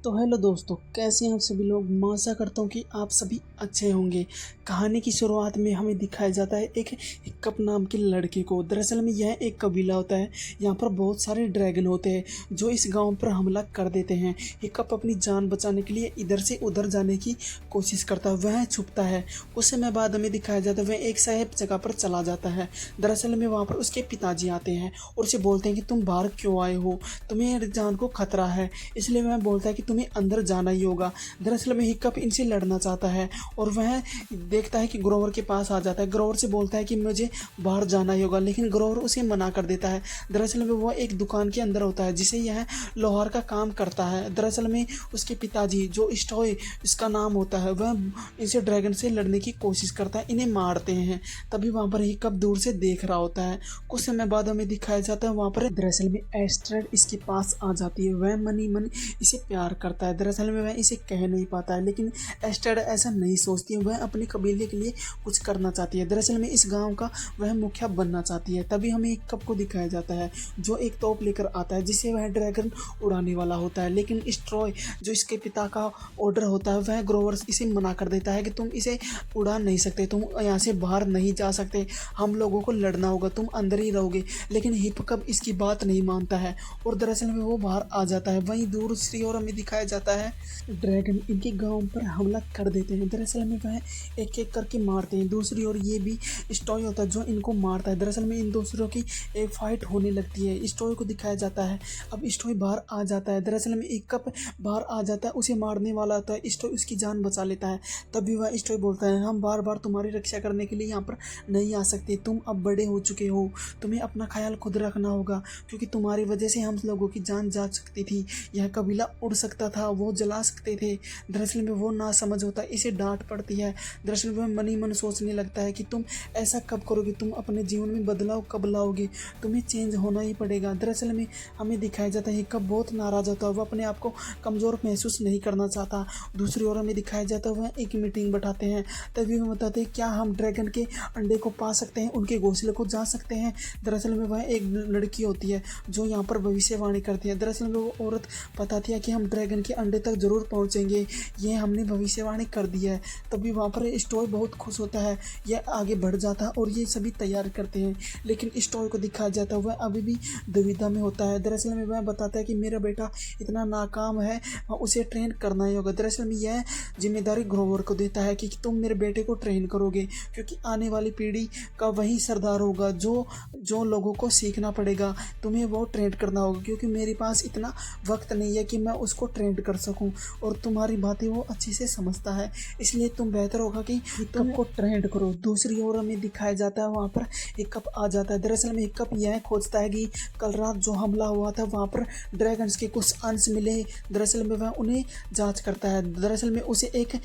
तो हेलो दोस्तों, कैसे हैं आप सभी लोग। मैं आशा करता हूँ कि आप सभी अच्छे होंगे। कहानी की शुरुआत में हमें दिखाया जाता है एक हिक्कप नाम के लड़के को। दरअसल में यह एक कबीला होता है। यहाँ पर बहुत सारे ड्रैगन होते हैं जो इस गांव पर हमला कर देते हैं। हिक्कप अपनी जान बचाने के लिए इधर से उधर जाने की कोशिश करता है, वह छुपता है। कुछ समय बाद हमें दिखाया जाता है वह एक साहिब जगह पर चला जाता है। दरअसल में वहाँ पर उसके पिताजी आते हैं और उसे बोलते हैं कि तुम बाहर क्यों आए हो, तुम्हें जान को खतरा है। इसलिए वह बोलता है कि तुम्हें अंदर जाना ही होगा। दरअसल में हिक्कप इनसे लड़ना चाहता है और वह देखता है कि ग्रोवर के पास आ जाता है। ग्रोवर से बोलता है कि मुझे बाहर जाना ही होगा, लेकिन ग्रोवर उसे मना कर देता है। दरअसल में वह एक दुकान के अंदर होता है जिसे यह लोहार का काम करता है। दरअसल में उसके पिताजी जो स्टॉय इसका नाम होता है, वह इसे ड्रैगन से लड़ने की कोशिश करता है, इन्हें मारते हैं। तभी वहां पर हिक्कप दूर से देख रहा होता है। कुछ समय बाद हमें दिखाया जाता है वहां पर दरअसल में एस्ट्रेड इसके पास आ जाती है। वह मनी मन इसे प्यार करता है। दरअसल में वह इसे कह नहीं पाता है, लेकिन एस्ट्रेड ऐसा नहीं सोचती है। वह अपने कबीले के लिए कुछ करना चाहती है। दरअसल में इस गांव का वह मुखिया बनना चाहती है। तभी हमें एक कप को दिखाया जाता है जो एक तोप लेकर आता है जिसे वह ड्रैगन उड़ाने वाला होता है। लेकिन स्ट्रॉय जो इसके पिता का ऑर्डर होता है, वह ग्रोवर इसे मना कर देता है कि तुम इसे उड़ा नहीं सकते, तुम यहाँ से बाहर नहीं जा सकते, हम लोगों को लड़ना होगा, तुम अंदर ही रहोगे। लेकिन हिप्पकप इसकी बात नहीं मानता है और दरअसल में वो बाहर आ जाता है। वहीं दूसरी ओर हमें दिखाया जाता है ड्रैगन इनके गांव पर हमला कर देते हैं। दरअसल में वह एक एक करके मारते हैं। दूसरी ओर ये भी स्टॉय होता है जो इनको मारता है। दरअसल में इन दूसरों की एक फाइट होने लगती है। स्टॉय को दिखाया जाता है। अब स्टॉय बाहर आ जाता है। दरअसल में एक कप बाहर आ जाता है, उसे मारने वाला होता है। स्टॉय उसकी जान बचा लेता है। तभी वह स्टॉय बोलता है, हम बार बार तुम्हारी रक्षा करने के लिए यहाँ पर नहीं आ सकते, तुम अब बड़े हो चुके हो, तुम्हें अपना ख्याल खुद रखना होगा, क्योंकि तुम्हारी वजह से हम लोगों की जान जा सकती थी, यह कबीला उड़ सकता था, वो जला सकते थे। दरअसल में वो ना समझ होता है, इसे डांट पड़ती है। दरअसल में मन ही मन सोचने लगता है कि तुम ऐसा कब करोगे, तुम अपने जीवन में बदलाव कब लाओगे, तुम्हें चेंज होना ही पड़ेगा। दरअसल में हमें दिखाया जाता है कब बहुत नाराज होता है, वो अपने आप को कमज़ोर महसूस नहीं करना चाहता। दूसरी ओर हमें दिखाया जाता है वह एक मीटिंग बैठाते हैं। तभी वो बताते हैं क्या हम ड्रैगन के अंडे को पा सकते हैं, उनके घोंसले को जा सकते हैं। दरअसल में वह एक लड़की होती है जो यहाँ पर भविष्यवाणी करती है। दरअसल में वो औरत बताती है कि हम ड्रैगन के अंडे तक जरूर पहुँचेंगे, ये हमने भविष्यवाणी कर दी है। तभी वहाँ पर स्टॉय बहुत खुश होता है, यह आगे बढ़ जाता है और ये सभी तैयार करते हैं। लेकिन स्टॉय को दिखाया जाता है वह अभी भी दुविधा में होता है। दरअसल में वह बताता है कि मेरा बेटा इतना नाकाम है, उसे ट्रेन करना ही होगा। दरअसल में यह जिम्मेदारी ग्रोवर को देता है कि तुम मेरे बेटे को ट्रेन करोगे, क्योंकि आने वाली पीढ़ी का वही सरदार होगा जो जो लोगों को सीखना पड़ेगा, तुम्हें वो ट्रेंड करना होगा, क्योंकि मेरे पास इतना वक्त नहीं है कि मैं उसको ट्रेंड कर सकूं और तुम्हारी बातें वो अच्छे से समझता है, इसलिए तुम बेहतर होगा कि तुम को ट्रेंड करो। दूसरी ओर हमें दिखाया जाता है वहाँ पर एक कप आ जाता है। दरअसल में एक कप यह खोजता है कि कल रात जो हमला हुआ था वहाँ पर ड्रैगन्स के कुछ अंश मिले। दरअसल में वह उन्हें जांच करता है। दरअसल में उसे एक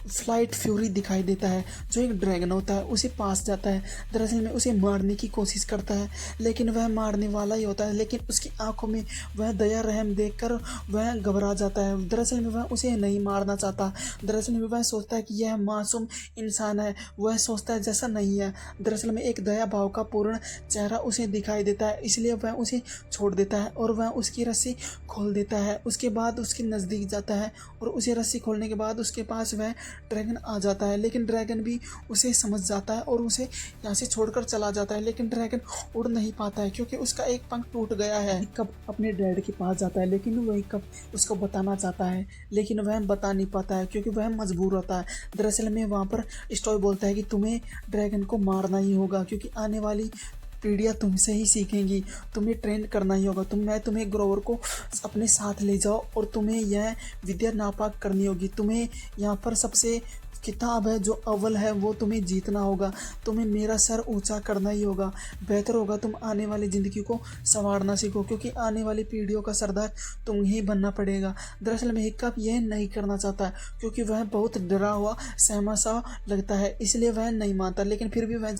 फ्लाइट फ्यूरी दिखाई देता है जो एक ड्रैगन होता है, उसे पास जाता है। दरअसल में उसे मारने की कोशिश करता है, लेकिन वह मारने वाला ही होता है, लेकिन उसकी आंखों में वह दया रहम देखकर वह घबरा जाता है। दरअसल में वह उसे नहीं मारना चाहता। दरअसल में वह सोचता है कि यह मासूम इंसान है, वह सोचता है जैसा नहीं है। दरअसल में एक दया भाव का पूर्ण चेहरा उसे दिखाई देता है, इसलिए वह उसे छोड़ देता है और वह उसकी रस्सी खोल देता है। उसके बाद उसके नज़दीक जाता है और उसे रस्सी खोलने के बाद उसके पास वह ड्रैगन आ जाता है। लेकिन ड्रैगन भी उसे समझ जाता है और उसे यहाँ से छोड़कर चला जाता है। लेकिन ड्रैगन उड़ नहीं पाता है क्योंकि उसका एक पंख टूट गया है। कब अपने डैड के पास जाता है, लेकिन वही कब उसको बताना चाहता है, लेकिन वह बता नहीं पाता है क्योंकि वह मजबूर होता है। दरअसल में वहाँ पर स्टॉय बोलता है कि तुम्हें ड्रैगन को मारना ही होगा, क्योंकि आने वाली पीढ़ियाँ तुमसे ही सीखेंगी, तुम्हें ट्रेन करना ही होगा। मैं तुम्हें ग्रोवर को अपने साथ ले जाओ और तुम्हें यह विद्या नापाक करनी होगी। तुम्हें यहाँ पर सबसे किताब है जो अव्वल है वो तुम्हें जीतना होगा, तुम्हें मेरा सर ऊंचा करना ही होगा। बेहतर होगा तुम आने वाली ज़िंदगी को संवारना सीखो, क्योंकि आने वाली पीढ़ियों का सरदार तुम्हें ही बनना पड़ेगा। दरअसल में हिक्कप यह नहीं करना चाहता क्योंकि वह बहुत डरा हुआ सहमा सा लगता है, इसलिए वह नहीं मानता, लेकिन फिर भी वह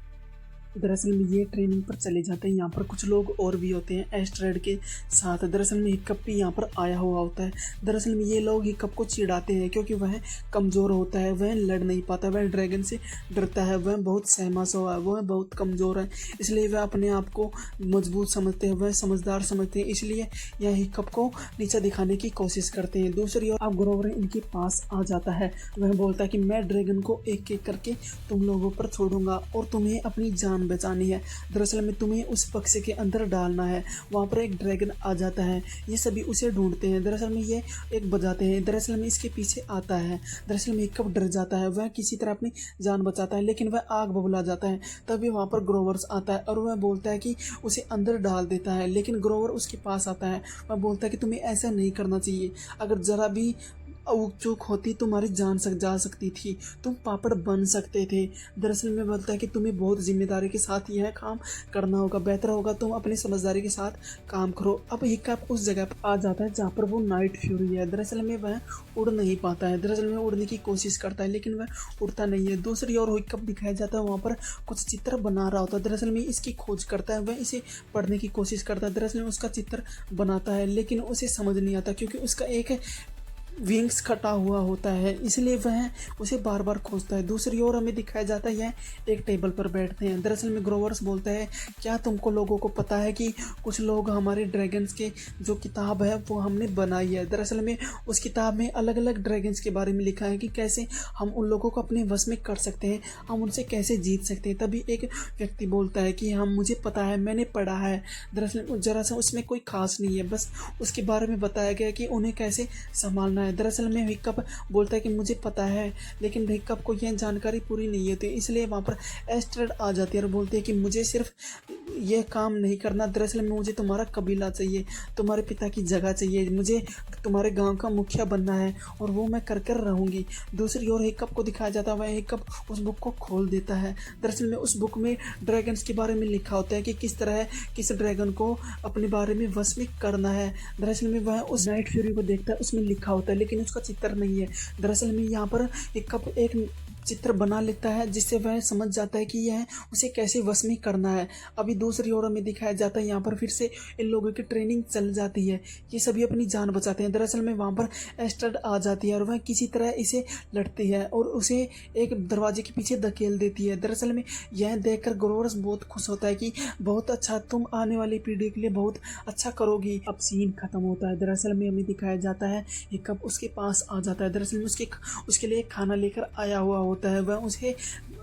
दरअसल में ये ट्रेनिंग पर चले जाते हैं। यहाँ पर कुछ लोग और भी होते हैं एस्ट्रेड के साथ। दरअसल में हिक्कप भी यहाँ पर आया हुआ होता है। दरअसल में ये लोग हिक्कप को चिढ़ाते हैं क्योंकि वह कमज़ोर होता है, वह लड़ नहीं पाता, वह ड्रैगन से डरता है, वह बहुत सहमा सा हुआ है, वह बहुत कमज़ोर है, इसलिए वह अपने आप को मजबूत समझते हैं, वह समझदार समझते हैं, इसलिए यह हिक्कप को नीचा दिखाने की कोशिश करते हैं। दूसरी ओर अब ग्रोवर इनके पास आ जाता है। वह बोलता है कि मैं ड्रैगन को एक एक करके तुम लोगों पर छोड़ूंगा और तुम्हें अपनी जान बचानी है। दरअसल में तुम्हें उस बक्से के अंदर डालना है। वहाँ पर एक ड्रैगन आ जाता है। ये सभी उसे ढूंढते हैं। दरअसल में ये एक बजाते हैं। दरअसल में इसके पीछे आता है। दरअसल में हिक्कप डर जाता है। वह किसी तरह अपनी जान बचाता है लेकिन वह आग बबुला जाता है। तभी वहाँ पर ग्रोवर्स आता है और वह बोलता है कि उसे अंदर डाल देता है, लेकिन ग्रोवर उसके पास आता है। वह बोलता है कि तुम्हें ऐसा नहीं करना चाहिए, अगर ज़रा भी चूक होती तुम्हारी जान जा सकती थी, तुम पापड़ बन सकते थे। दरअसल में बोलता है कि तुम्हें बहुत जिम्मेदारी के साथ यह काम करना होगा, बेहतर होगा तुम अपनी समझदारी के साथ काम करो। अब हिक्कप उस जगह पर आ जाता है जहाँ पर वो नाइट फ्यूरी है। दरअसल में वह उड़ नहीं पाता है। दरअसल में उड़ने की कोशिश करता है लेकिन वह उड़ता नहीं है। दूसरी ओर हिक्कप दिखाया जाता है, वहाँ पर कुछ चित्र बना रहा होता है। दरअसल में इसकी खोज करता है, वह इसे पढ़ने की कोशिश करता है। दरअसल में उसका चित्र बनाता है लेकिन उसे समझ नहीं आता क्योंकि उसका एक विंग्स कटा हुआ होता है, इसलिए वह उसे बार बार खोजता है। दूसरी ओर हमें दिखाया जाता है यह एक टेबल पर बैठते हैं। दरअसल में ग्रोवर्स बोलता है, क्या तुमको लोगों को पता है कि कुछ लोग हमारे ड्रैगन्स के जो किताब है वो हमने बनाई है। दरअसल में उस किताब में अलग अलग ड्रैगन्स के बारे में लिखा है कि कैसे हम उन लोगों को अपने वश में कर सकते हैं, हम उनसे कैसे जीत सकते हैं। तभी एक व्यक्ति बोलता है कि हम मुझे पता है, मैंने पढ़ा है। दरअसल जरा सा उसमें कोई खास नहीं है, बस उसके बारे में बताया गया कि उन्हें कैसे संभालना है। दरअसल में हिक्कप बोलता है कि मुझे पता है, लेकिन हिक्कप को यह जानकारी पूरी नहीं होती, इसलिए वहाँ पर एस्ट्रेड आ जाती है और बोलती है कि मुझे सिर्फ यह काम नहीं करना, दरअसल में मुझे तुम्हारा कबीला चाहिए, तुम्हारे पिता की जगह चाहिए, मुझे तुम्हारे गांव का मुखिया बनना है और वो मैं कर कर रहूँगी। दूसरी ओर हिक्कप को दिखाया जाता है, हिक्कप उस बुक को खोल देता है। दरअसल में उस बुक में ड्रैगन्स के बारे में लिखा होता है कि किस तरह किस ड्रैगन को अपने बारे में वश में करना है। दरअसल में वह उस नाइट फ्यूरी को देखता है, उसमें लिखा होता है लेकिन उसका चित्र नहीं है। दरअसल में यहाँ पर हिक्कप एक चित्र बना लेता है जिससे वह समझ जाता है कि यह उसे कैसे वश में करना है। अभी दूसरी ओर हमें दिखाया जाता है यहाँ पर फिर से इन लोगों की ट्रेनिंग चल जाती है, ये सभी अपनी जान बचाते हैं। दरअसल में वहाँ पर एस्ट्रेड आ जाती है और वह किसी तरह इसे लड़ती है और उसे एक दरवाजे के पीछे धकेल देती है। दरअसल में यह देखकर ग्रोवर्स बहुत खुश होता है कि बहुत अच्छा, तुम आने वाली पीढ़ी के लिए बहुत अच्छा करोगी। अब सीन खत्म होता है। दरअसल में हमें दिखाया जाता है हिक्कप उसके पास आ जाता है। दरअसल में उसके लिए खाना लेकर आया हुआ होता है, वह उसे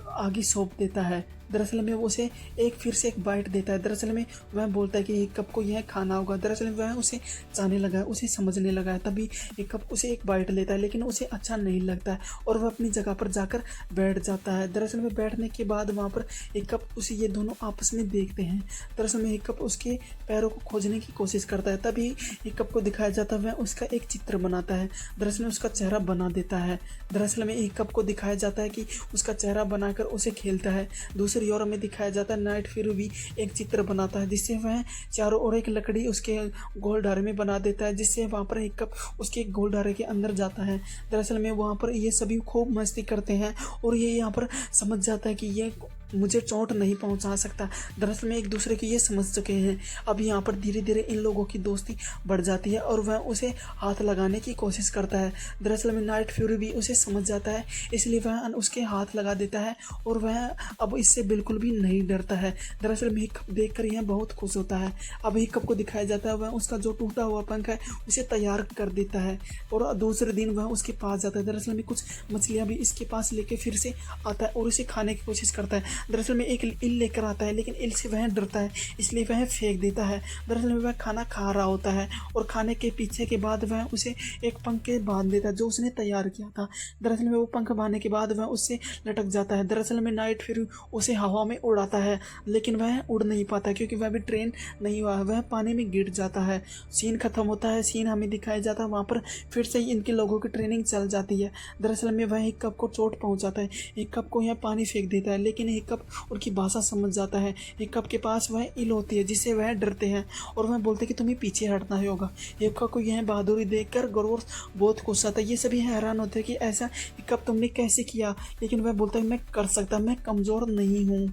आगे सौंप देता है। दरअसल में वो उसे फिर से एक बाइट देता है। दरअसल में वह बोलता है कि हिक्कप को यह खाना होगा। दरअसल में वह उसे चाहने लगा है, उसे समझने लगा है। तभी हिक्कप उसे एक बाइट लेता है लेकिन उसे अच्छा नहीं लगता है और वह अपनी जगह पर जाकर बैठ जाता है। दरअसल में बैठने के बाद वहाँ पर हिक्कप उसे ये दोनों आपस में देखते हैं। दरअसल में हिक्कप उसके पैरों को खोजने की कोशिश करता है। तभी हिक्कप को दिखाया जाता है, वह उसका एक चित्र बनाता है। दरअसल में उसका चेहरा बना देता है। दरअसल में हिक्कप को दिखाया जाता है कि उसका चेहरा बनाकर उसे खेलता है। दूसरी और हमें दिखाया जाता है नाइट फ्यूरी भी एक चित्र बनाता है जिससे वह चारों ओर एक लकड़ी उसके गोल ढारे में बना देता है, जिससे वहाँ पर हिक्कप उसके गोल ढारे के अंदर जाता है। दरअसल में वहाँ पर ये सभी खूब मस्ती करते हैं और ये यहाँ पर समझ जाता है कि ये मुझे चोट नहीं पहुंचा सकता। दरअसल में एक दूसरे की ये समझ चुके हैं। अब यहाँ पर धीरे धीरे इन लोगों की दोस्ती बढ़ जाती है और वह उसे हाथ लगाने की कोशिश करता है। दरअसल में नाइट फ्यूरी भी उसे समझ जाता है, इसलिए वह उसके हाथ लगा देता है और वह अब इससे बिल्कुल भी नहीं डरता है। दरअसल में हिक्कप देख कर यह बहुत खुश होता है। अब हिक्कप को दिखाया जाता है, वह उसका जो टूटा हुआ पंख है उसे तैयार कर देता है और दूसरे दिन वह उसके पास जाता है। दरअसल में कुछ मछलियाँ भी इसके पास लेके फिर से आता है और उसे खाने की कोशिश करता है। दरअसल में एक इल लेकर आता है लेकिन इल से वह डरता है, इसलिए वह फेंक देता है। दरअसल में वह खाना खा रहा होता है और खाने के पीछे के बाद वह उसे एक पंख के बांध देता है जो उसने तैयार किया था। दरअसल में वो पंख बांधने के बाद वह उससे लटक जाता है। दरअसल में नाइट फिर उसे हवा में उड़ाता है लेकिन वह उड़ नहीं पाता क्योंकि वह भी ट्रेन नहीं हुआ है, वह पानी में गिर जाता है। सीन खत्म होता है। सीन हमें दिखाया जाता है, वहाँ पर फिर से इनके लोगों की ट्रेनिंग चल जाती है। दरअसल में वह हिक्कप को चोट पहुँचाता है, हिक्कप को यह पानी फेंक देता है लेकिन हिक्कप उनकी भाषा समझ जाता है। हिक्कप के पास वह इल होती है जिससे वह डरते हैं और वह बोलते हैं कि तुम्हें पीछे हटना ही होगा। हिक्कप को यह बहादुरी देखकर ग्रोवर्स बहुत खुश आता है। ये सभी हैरान होते हैं कि ऐसा हिक्कप तुमने कैसे किया, लेकिन वह बोलता है मैं कर सकता, मैं कमज़ोर नहीं हूँ।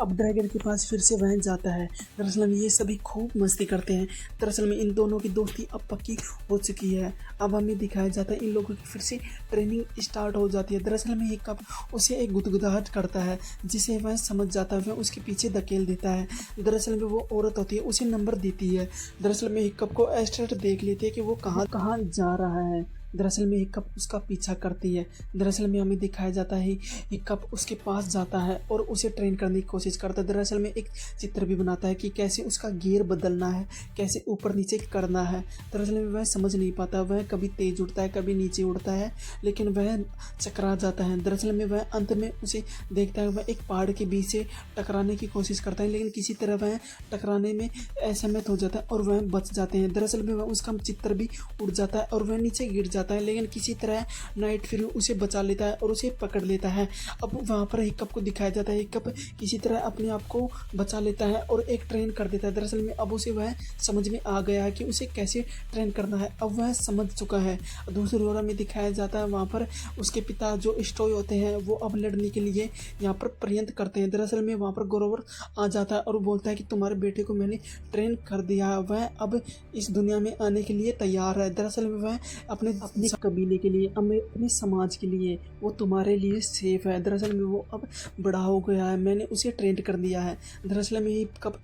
अब ड्रैगन के पास फिर से वह जाता है। दरअसल में ये सभी खूब मस्ती करते हैं। दरअसल में इन दोनों की दोस्ती अब पक्की हो चुकी है। अब हमें दिखाया जाता है इन लोगों की फिर से ट्रेनिंग स्टार्ट हो जाती है। दरअसल में हिक्कप उसे एक गुदगुदाहट करता है जिसे वह समझ जाता है। वह उसके पीछे धकेल देता है। दरअसल में वो औरत होती है, उसे नंबर देती है। दरअसल में हिक्कप को एस्ट्रेड देख लेती है कि वो कहाँ कहाँ जा रहा है। दरअसल में हिक्कप उसका पीछा करती है। दरअसल में हमें दिखाया जाता है हिक्कप उसके पास जाता है और उसे ट्रेन करने की कोशिश करता है। दरअसल में एक चित्र भी बनाता है कि कैसे उसका गियर बदलना है, कैसे ऊपर नीचे करना है। दरअसल में वह समझ नहीं पाता, वह कभी तेज उड़ता है कभी नीचे उड़ता है, लेकिन वह चकरा जाता है। दरअसल में वह अंत में उसे देखता है, वह एक पहाड़ के बीच से टकराने की कोशिश करता है, लेकिन किसी तरह वह टकराने में असमर्थ हो जाता है और वह बच जाते हैं। दरअसल में वह उसका चित्र भी उड़ जाता है और वह नीचे गिर जाता है, लेकिन किसी तरह नाइट फ्यूरी उसे बचा लेता है और उसे पकड़ लेता है। अब वहाँ पर हिक्कप को दिखाया जाता है, हिक्कप किसी तरह अपने आप को बचा लेता है और एक ट्रेन कर देता है। दरअसल में अब उसे वह समझ में आ गया है कि उसे कैसे ट्रेन करना है, अब वह समझ चुका है। दूसरी ओर में दिखाया जाता है वहाँ पर उसके पिता जो स्टोय होते हैं वो अब लड़ने के लिए यहाँ पर प्रयत्न करते हैं। दरअसल में वहाँ पर गोरोवर आ जाता है और बोलता है कि तुम्हारे बेटे को मैंने ट्रेन कर दिया है, वह अब इस दुनिया में आने के लिए तैयार है। दरअसल में वह अपने अपने कबीले के लिए, अपने समाज के लिए, वो तुम्हारे लिए सेफ है। दरअसल में वो अब बड़ा हो गया है, मैंने उसे ट्रेन कर दिया है। दरअसल में हिक्कप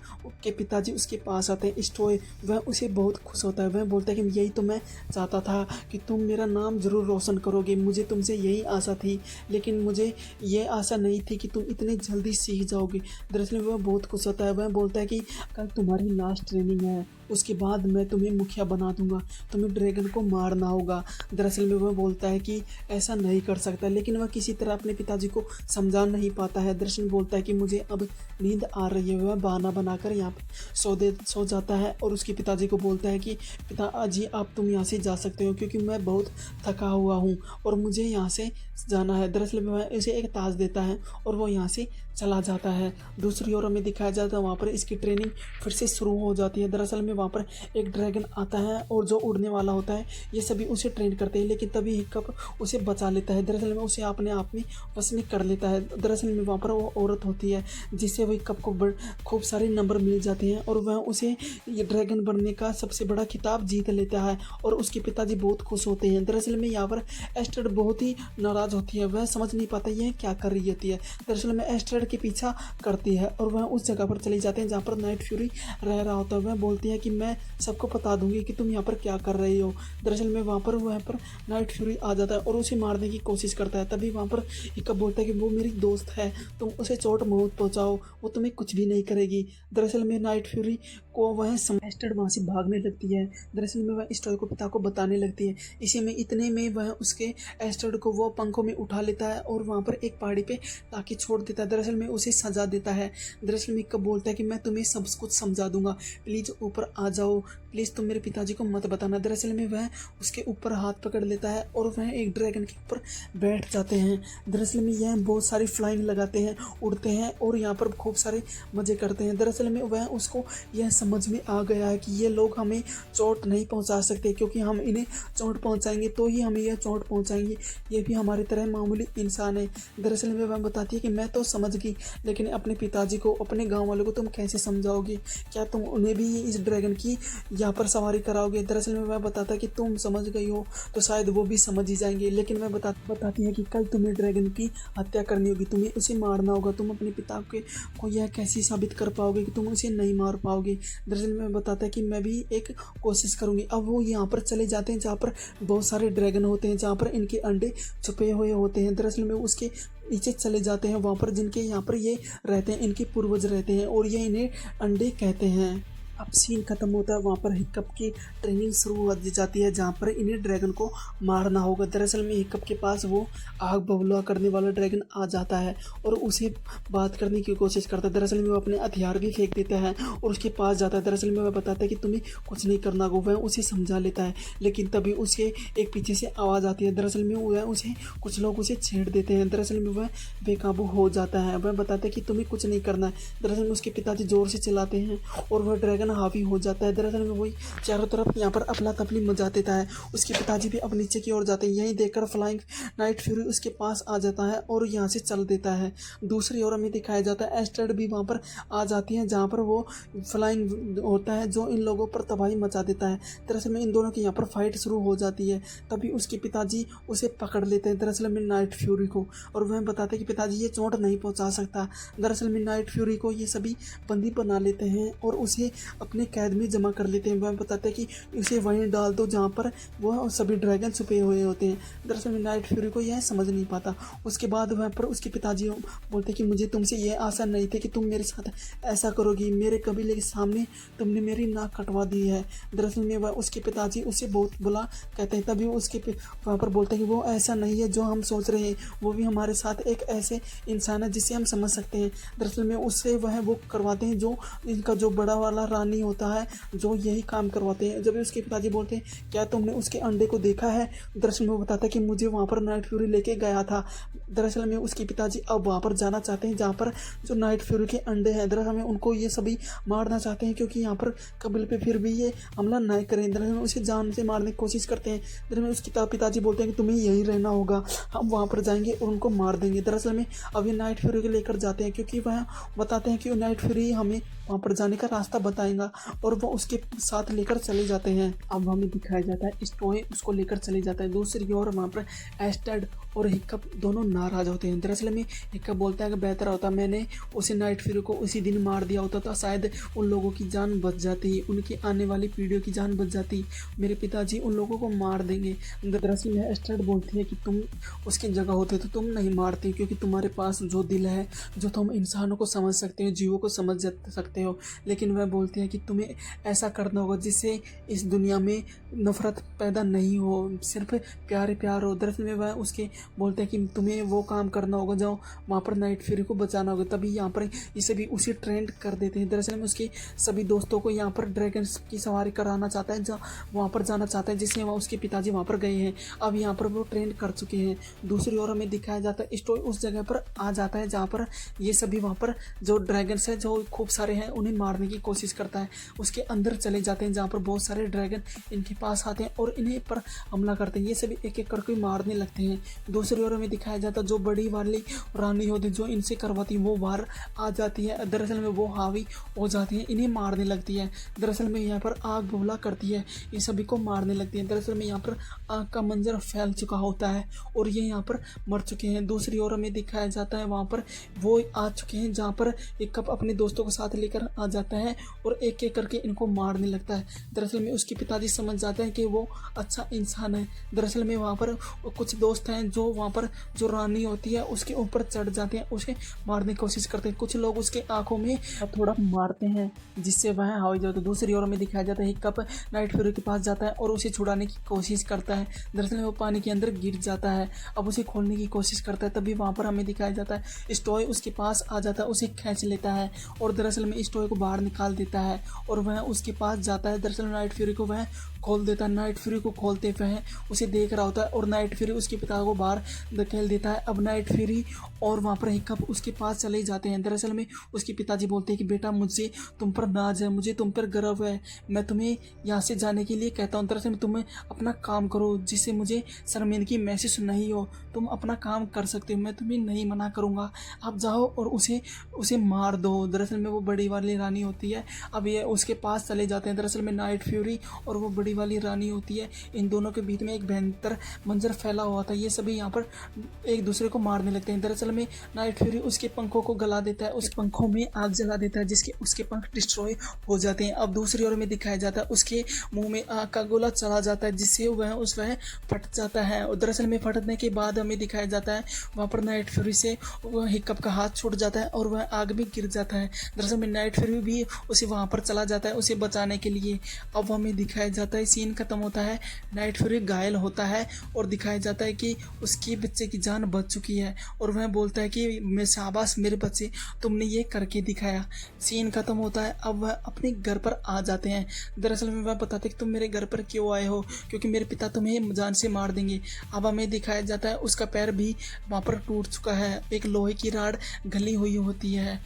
के पिताजी उसके पास आते हैं, स्टोय, वह उसे बहुत खुश होता है। वह बोलता है कि यही तो मैं चाहता था कि तुम मेरा नाम ज़रूर रोशन करोगे, मुझे तुमसे यही आशा थी, लेकिन मुझे ये आशा नहीं थी कि तुम इतनी जल्दी सीख जाओगे। दरअसल में वह बहुत खुश होता है। वह बोलता है कि कल तुम्हारी लास्ट ट्रेनिंग है, उसके बाद मैं तुम्हें मुखिया बना दूंगा, तुम्हें ड्रैगन को मारना होगा। दरअसल में वह बोलता है कि ऐसा नहीं कर सकता, लेकिन वह किसी तरह अपने पिताजी को समझा नहीं पाता है। दरअसल में बोलता है कि मुझे अब नींद आ रही है। वह बहाना बनाकर यहाँ पर सो जाता है और उसके पिताजी को बोलता है कि पिताजी आप तुम यहाँ से जा सकते हो, क्योंकि मैं बहुत थका हुआ हूँ और मुझे यहाँ से जाना है। दरअसल में वह उसे एक ताज देता है और वो यहाँ से चला जाता है। दूसरी ओर हमें दिखाया जाता है वहाँ पर इसकी ट्रेनिंग फिर से शुरू हो जाती है। दरअसल में वहाँ पर एक ड्रैगन आता है और जो उड़ने वाला होता है, ये सभी उसे ट्रेन करते हैं, लेकिन तभी हिक्कप उसे बचा लेता है। दरअसल में उसे अपने आप में वश में कर लेता है। दरअसल में वहाँ पर वो औरत होती है जिससे वह हिक्कप को खूब सारे नंबर मिल जाते हैं और वह उसे ये ड्रैगन बनने का सबसे बड़ा खिताब जीत लेता है और उसके पिताजी बहुत खुश होते हैं। दरअसल में यहाँ पर एस्ट्रेड बहुत ही नाराज़ होती है, वह समझ नहीं पाता यह क्या कर रही होती है। दरअसल में एस्ट्रेड के पीछा करती है और वह उस जगह पर चली जाते हैं जहाँ पर नाइट फ्यूरी रह रहा होता है। वह बोलती है कि मैं सबको बता दूंगी कि तुम यहाँ पर क्या कर रही हो। दरअसल में वहाँ पर नाइट फ्यूरी आ जाता है और उसे मारने की कोशिश करता है। तभी वहाँ पर हिक्कप बोलता है कि वो मेरी दोस्त है, तुम उसे चोट मत पहुँचाओ, वो तुम्हें कुछ भी नहीं करेगी। दरअसल में नाइट फ्यूरी को वह एस्ट्रेड वहाँ से भागने लगती है। दरअसल में वह स्टोय को पिता को बताने लगती है। इसी में इतने में वह उसके एस्ट्रेड को वो पंखों में उठा लेता है और वहाँ पर एक पहाड़ी पे लाके छोड़ देता है। दरअसल में उसे सजा देता है। दरअसल में हिक्कप बोलता है कि मैं तुम्हें सब कुछ समझा दूंगा, प्लीज़ ऊपर आ जाओ, प्लीज़ तुम मेरे पिताजी को मत बताना। दरअसल में वह उसके ऊपर हाथ पकड़ लेता है और वह एक ड्रैगन के ऊपर बैठ जाते हैं। दरअसल में यह बहुत सारी फ्लाइंग लगाते हैं, उड़ते हैं और यहाँ पर खूब सारे मज़े करते हैं। दरअसल में वह उसको यह समझ में आ गया है कि ये लोग हमें चोट नहीं पहुँचा सकते, क्योंकि हम इन्हें चोट पहुँचाएंगे तो ही हमें यह चोट पहुँचाएंगे, ये भी हमारी तरह मामूली इंसान है। दरअसल में वह बताती है कि मैं तो समझ गई, लेकिन अपने पिताजी को, अपने गाँव वालों को तुम कैसे समझाओगे? क्या तुम उन्हें भी इस ड्रैगन की यहाँ पर सवारी कराओगे? दरअसल में वह बताता है कि तुम समझ गई हो तो शायद वो भी समझ ही जाएंगे, लेकिन वह बताती है कि कल तुम्हें ड्रैगन की हत्या करनी होगी, तुम्हें उसे मारना होगा। तुम अपने पिता को यह कैसे साबित कर पाओगे कि तुम उसे नहीं मार पाओगे? दरअसल में बताता है कि मैं भी एक कोशिश करूँगी। अब वो यहाँ पर चले जाते हैं जहाँ पर बहुत सारे ड्रैगन होते हैं, जहाँ पर इनके अंडे छुपे हुए होते हैं। दरअसल में उसके नीचे चले जाते हैं वहाँ पर जिनके यहाँ पर ये रहते हैं, इनके पूर्वज रहते हैं और ये इन्हें अंडे कहते हैं। अब सीन खत्म होता है, वहाँ पर हिक्कप की ट्रेनिंग शुरू हो जाती है जहाँ पर इन्हें ड्रैगन को मारना होगा। दरअसल में हिक्कप के पास वो आग बबूला करने वाला ड्रैगन आ जाता है और उसे बात करने की कोशिश करता है। दरअसल में वो अपने हथियार भी फेंक देता है और उसके पास जाता है। दरअसल में वह बताता है कि तुम्हें कुछ नहीं करना होगा, वह उसे समझा लेता है, लेकिन तभी उसके एक पीछे से आवाज़ आती है। दरअसल में वह उसे कुछ लोग उसे छेड़ देते हैं। दरअसल में वह बेकाबू हो जाता है। वह बताता है कि तुम्हें कुछ नहीं करना है। दरअसल में उसके पिताजी ज़ोर से चिल्लाते हैं और वह ड्रैगन ड्रैगन हावी हो जाता है। दरअसल में वही चारों तरफ यहाँ पर अफरा तफरी मचा देता है। उसके पिताजी भी अब नीचे की ओर जाते हैं। यही देखकर फ्लाइंग नाइट फ्यूरी उसके पास आ जाता है और यहाँ से चल देता है। दूसरी ओर हमें दिखाया जाता है एस्टेड भी वहाँ पर आ जाती है, जहाँ पर वो फ्लाइंग होता है जो इन लोगों पर तबाही मचा देता है। दरअसल में इन दोनों की यहाँ पर फाइट शुरू हो जाती है। तभी उसके पिताजी उसे पकड़ लेते हैं, दरअसल में नाइट फ्यूरी को, और वह बताते हैं कि पिताजी ये चोट नहीं पहुँचा सकता। दरअसल में नाइट फ्यूरी को ये सभी बंदी बना लेते हैं और उसे अपने कैद में जमा कर लेते हैं। वह बताते हैं कि उसे वहीं डाल दो जहाँ पर वह सभी ड्रैगन छुपे हुए होते हैं। दरअसल में नाइट फ्यूरी को यह समझ नहीं पाता। उसके बाद वहाँ पर उसके पिताजी बोलते कि मुझे तुमसे यह आशा नहीं थी कि तुम मेरे साथ ऐसा करोगी, मेरे कबीले के सामने तुमने मेरी नाक कटवा दी है। दरअसल में वह उसके पिताजी उसे बहुत बुला कहते हैं। तभी उसके वहाँ पर बोलते हैं कि वो ऐसा नहीं है जो हम सोच रहे हैं, वो भी हमारे साथ एक ऐसे इंसान है जिसे हम समझ सकते हैं। दरअसल में उससे वह वो करवाते हैं जो इनका जो बड़ा वाला रानी होता है, जो यही काम करवाते हैं। जब उसके पिताजी बोलते हैं क्या तुमने उसके अंडे को देखा है? दरअसल में वो बताता है कि मुझे वहाँ पर नाइट फ्यूरी लेके गया था। दरअसल में उसके पिताजी अब वहाँ पर जाना चाहते हैं जहाँ पर जो नाइट फ्यूरी के अंडे हैं। दरअसल में उनको ये सभी मारना चाहते हैं क्योंकि यहाँ पर कबीले पे फिर भी ये हमला नहीं करें। दरअसल में उसे जान से मारने की कोशिश करते हैं। दरअसल में उसके पिताजी बोलते हैं कि तुम्हें यहीं रहना होगा, हम वहाँ पर जाएंगे और उनको मार देंगे। दरअसल में अभी नाइट फ्यूरी को लेकर जाते हैं क्योंकि वह बताते हैं कि नाइट फ्यूरी हमें वहाँ पर जाने का रास्ता बताएगा और वो उसके साथ लेकर चले जाते हैं। अब हमें दिखाया जाता है स्टोए उसको लेकर चले जाता है। दूसरी ओर वहाँ पर एस्टेड और हिक्कप दोनों नाराज होते हैं। दरअसल में हिक्कप बोलता है कि बेहतर होता मैंने उसे नाइट फ्यूरी को उसी दिन मार दिया होता तो शायद उन लोगों की जान बच जाती, उनकी आने वाली पीढ़ियों की जान बच जाती, मेरे पिताजी उन लोगों को मार देंगे। दरअसल में एस्टेड बोलती है कि तुम उसकी जगह होते तो तुम नहीं मारती, क्योंकि तुम्हारे पास जो दिल है, जो तुम इंसानों को समझ सकते हो, जीवों को समझ सकते हो। लेकिन वह बोलती है कि तुम्हें ऐसा करना होगा जिससे इस दुनिया में नफरत पैदा नहीं हो, सिर्फ प्यार प्यार हो। दरअसल में वह उसके बोलते हैं कि तुम्हें वो काम करना होगा जो वहाँ पर नाइट फ्यूरी को बचाना होगा। तभी यहाँ पर ये सभी उसे ट्रेंड कर देते हैं। दरअसल में उसके सभी दोस्तों को यहाँ पर ड्रैगन की सवारी कराना चाहता है, जहाँ वहाँ पर जाना चाहता है जिससे उसके पिताजी वहाँ पर गए हैं। अब यहाँ पर वो ट्रेंड कर चुके हैं। दूसरी ओर हमें दिखाया जाता है स्टोरी उस जगह पर आ जाता है जहाँ पर ये सभी वहाँ पर जो ड्रैगन्स हैं जो खूब सारे हैं उन्हें मारने की कोशिश करता है। उसके अंदर चले जाते हैं जहाँ पर बहुत सारे ड्रैगन इनके पास आते हैं और इन्हें पर हमला करते हैं। ये सभी एक एक करके मारने लगते हैं। दूसरी ओर हमें दिखाया जाता है जो बड़ी वाली रानी होती जो इनसे करवाती वो बाहर आ जाती है। दरअसल में वो हावी हो जाती है, इन्हें मारने लगती है। दरअसल में यहाँ पर आग बबूला करती है, इन सभी को मारने लगती है। दरअसल में यहाँ पर आग का मंजर फैल चुका होता है और ये यहाँ पर मर चुके हैं। दूसरी ओर हमें दिखाया जाता है वहाँ पर वो आ चुके हैं जहाँ पर एक कप अपने दोस्तों को साथ लेकर आ जाता है और एक एक करके इनको मारने लगता है। दरअसल में उसके पिताजी समझ जाते हैं कि वो अच्छा इंसान है। दरअसल में वहाँ पर कुछ दोस्त हैं जो वहाँ पर जो रानी होती है उसके ऊपर चढ़ जाते हैं, उसे मारने की कोशिश करते हैं। कुछ लोग उसके आंखों में थोड़ा मारते हैं जिससे वह हावी जाता है। दूसरी ओर में दिखाया जाता है एक कप नाइट फ्यूरी के पास जाता है और उसे छुड़ाने की कोशिश करता है। दरअसल में वो पानी के अंदर गिर जाता है। अब उसे खोलने की कोशिश करता है। तभी वहाँ पर हमें दिखाया जाता है स्टोए उसके पास आ जाता है, उसे खींच लेता है और दरअसल में स्टोए को बाहर निकाल देता है और वह उसके पास जाता है। दरअसल नाइट फ्यूरी को वह खोल देता है। नाइट फ्यूरी को खोलते वह उसे देख रहा होता है और नाइट फ्यूरी उसके पिता को बाहर धकेल देता है। अब नाइट फ्यूरी और वहाँ पर हिक्कप उसके पास चले जाते हैं। दरअसल में उसके पिताजी बोलते हैं कि बेटा मुझे तुम पर नाज है, मुझे तुम पर गर्व है, मैं तुम्हें यहाँ से जाने के लिए कहता हूँ। दरअसल में तुम्हें अपना काम करो जिससे मुझे शर्मिंदगी महसूस नहीं हो, तुम अपना काम कर सकते हो, मैं तुम्हें नहीं मना करूँगा, आप जाओ और उसे मार दो। दरअसल में वो बड़ी वाली रानी होती है, अब ये उसके पास चले जाते हैं। दरअसल में नाइट फ्यूरी और वो बड़ी वाली रानी होती है, इन दोनों के बीच में एक भयंकर मंजर फैला हुआ था। ये सभी यहाँ पर एक दूसरे को मारने लगते हैं। दरअसल में नाइट फ्यूरी उसके पंखों को गला देता है, उस पंखों में आग जला देता है जिसके उसके पंख डिस्ट्रॉय हो जाते हैं। अब दूसरी ओर में दिखाया जाता है उसके मुंह में आग का गोला चला जाता है जिससे वह फट जाता है। और दरअसल में फटने के बाद हमें दिखाया जाता है वहाँ पर नाइट फ्यूरी से वह हिक्कप का हाथ छूट जाता है और वह आग में गिर जाता है। दरअसल में नाइट फ्यूरी भी उसे वहाँ पर चला जाता है उसे बचाने के लिए। अब हमें दिखाया जाता है सीन खत्म होता है, नाइट फ्यूरी घायल होता है और दिखाया जाता है कि उसकी बच्चे की जान बच चुकी है और वह बोलता है कि मैं शाबाश मेरे बच्चे, तुमने ये करके दिखाया। सीन खत्म होता है। अब वह अपने घर पर आ जाते हैं। दरअसल में वह बताते कि तुम मेरे घर पर क्यों आए हो, क्योंकि मेरे पिता तुम्हें जान से मार देंगे। अब हमें दिखाया जाता है उसका पैर भी वहाँ पर टूट चुका है, एक लोहे की राड गली हुई होती है।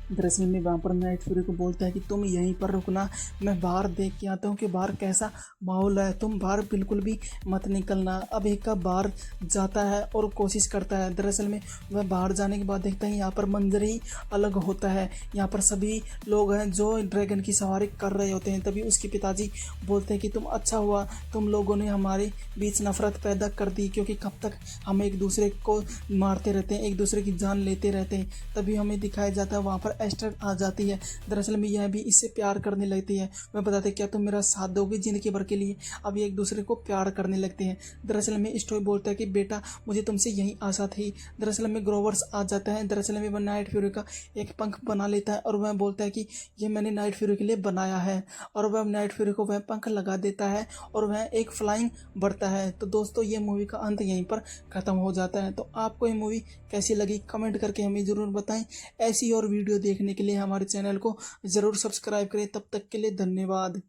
दरअसल में वहाँ पर नाइट फ्यूरी को बोलता है कि तुम यहीं पर रुकना, मैं बाहर देख के आता हूँ कि बाहर कैसा माहौल है, तुम बाहर बिल्कुल भी मत निकलना। अब एक का बाहर जाता है और कोशिश करता है। दरअसल में वह बाहर जाने के बाद देखता है यहाँ पर मंजर ही अलग होता है। यहाँ पर सभी लोग हैं जो ड्रैगन की सवारी कर रहे होते हैं। तभी उसके पिताजी बोलते हैं कि तुम अच्छा हुआ तुम लोगों ने हमारे बीच नफरत पैदा कर दी, क्योंकि कब तक हम एक दूसरे को मारते रहते हैं, एक दूसरे की जान लेते रहते हैं। तभी हमें दिखाया जाता है वहाँ पर एस्टर आ जाती है। दरअसल में यह भी इससे प्यार करने लगती है। वह बताते क्या तुम मेरा साथ दोगे ज़िंदगी भर के लिए। अब ये एक दूसरे को प्यार करने लगते हैं। दरअसल में स्टोई बोलता है कि बेटा मुझे तुमसे यही आशा थी। दरअसल में ग्रोवर्स आ जाता है। दरअसल में वह नाइट फ्यूरी का एक पंख बना लेता है और वह बोलता है कि ये मैंने नाइट फ्यूरी के लिए बनाया है। और वह नाइट फ्यूरी को वह पंख लगा देता है और वह एक फ्लाइंग बढ़ता है। तो दोस्तों ये मूवी का अंत यहीं पर ख़त्म हो जाता है। तो आपको ये मूवी कैसी लगी कमेंट करके हमें ज़रूर बताएं। ऐसी और वीडियो देखने के लिए हमारे चैनल को ज़रूर सब्सक्राइब करें। तब तक के लिए धन्यवाद।